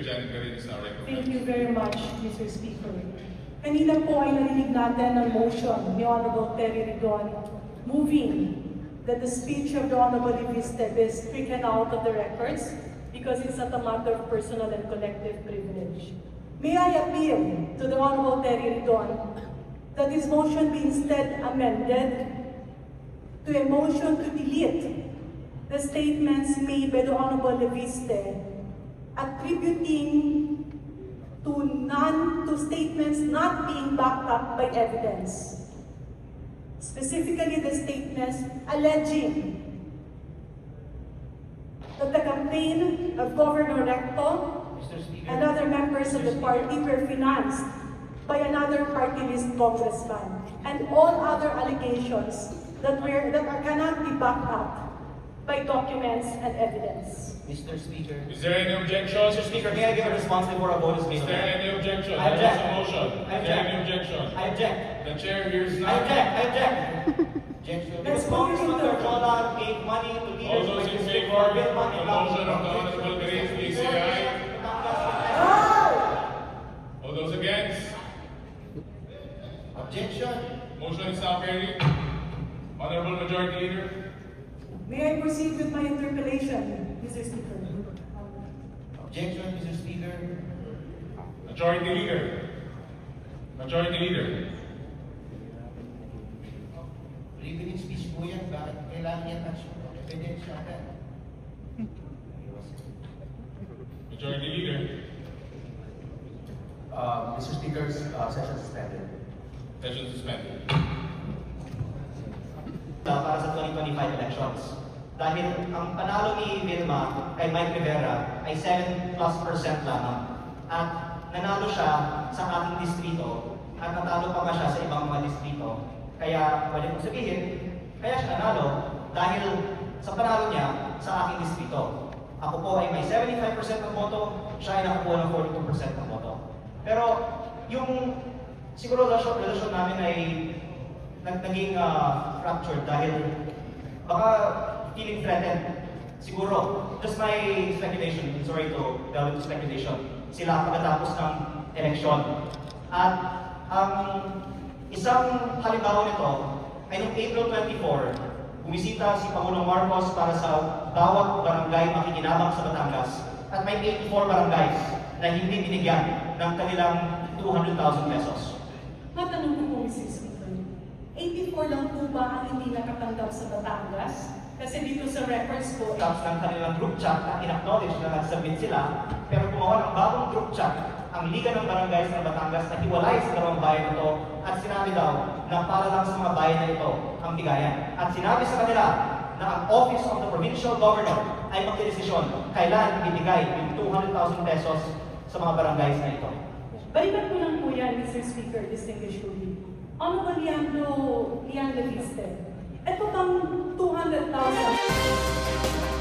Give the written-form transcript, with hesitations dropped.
Janet Garin is now recognized. Thank you very much, Mr. Speaker. Kanina po ay narinig natin ang motion ni Honorable Terry Ridon moving that the speech of the Honorable Liviste be stricken out of the records because it's not a matter of personal and collective privilege. May I appeal to the Honorable Terry Ridon that this motion be instead amended to a motion to delete the statements made by the Honorable Liviste attributing to statements not being backed up by evidence. Specifically, the statements alleging that the campaign of Governor Recto and other members of the party were financed by another party list congressman, and all other allegations that cannot be backed up by documents and evidence. Mr. Speaker. Is there any objection? Mr. Speaker, may I give a response before a vote is made? Is there any objection? I object. There is a motion. I Is there any object. objection? I object. The chair hears I none. object. I object. Objection. Let's Because put it Congressman into- Carjola gave money to All leaders those like in Mr. favor Corbett, of money the back. motion of the Honorable Garin, please say aye. All those against? Objection. Motion is now carried. Honorable Majority Leader. May I proceed with my interpellation, Mr. Speaker? Objection, Mr. Speaker. Majority Leader. Majority Leader. Privilege speech po yan. Bakit kailangan yan action? Evidence natin. Majority Leader. Mr. Speaker, session suspended. Session suspended. Para sa 2025 elections. Dahil ang panalo ni Vilma kay Mike Rivera ay 7+% lamang. At nanalo siya sa ating distrito at natalo pa nga siya sa ibang mga distrito. Kaya pwede kong sabihin, kaya siya nanalo dahil sa panalo niya sa aking distrito. Ako po ay may 75% ng boto, siya ay nakakuha ng 42% ng boto. Pero yung siguro relasyon namin ay naging fractured dahil baka feeling threatened. Siguro, just my speculation, sorry to delve into speculation, sila pagkatapos ng eleksyon. At ang isang halimbawa nito ay noong April 24, bumisita si Pangulong Marcos para sa bawat barangay makikinabang sa Batangas. At may 84 barangays na hindi binigyan ng kanilang 200,000 pesos. Matanong ko po, Mr. Speaker, 84 lang po ba ang hindi nakatanggap sa Batangas? Kasi dito sa records ko, Tapos ng kanilang group chat na in-acknowledge na nag-submit sila, pero gumawa ng bagong group chat ang Liga ng Barangays ng Batangas na hiwalay sa dalawang bayan na ito at sinabi daw na para lang sa mga bayan na ito ang bigayan. At sinabi sa kanila na ang Office of the Provincial Governor ay magdedesisyon kailan ibibigay yung 200,000 pesos sa mga barangays na ito. balikan ko lang po yan, Mr. Speaker, distinguished colleague. Honorable Leandro Viste, ito bang 200,000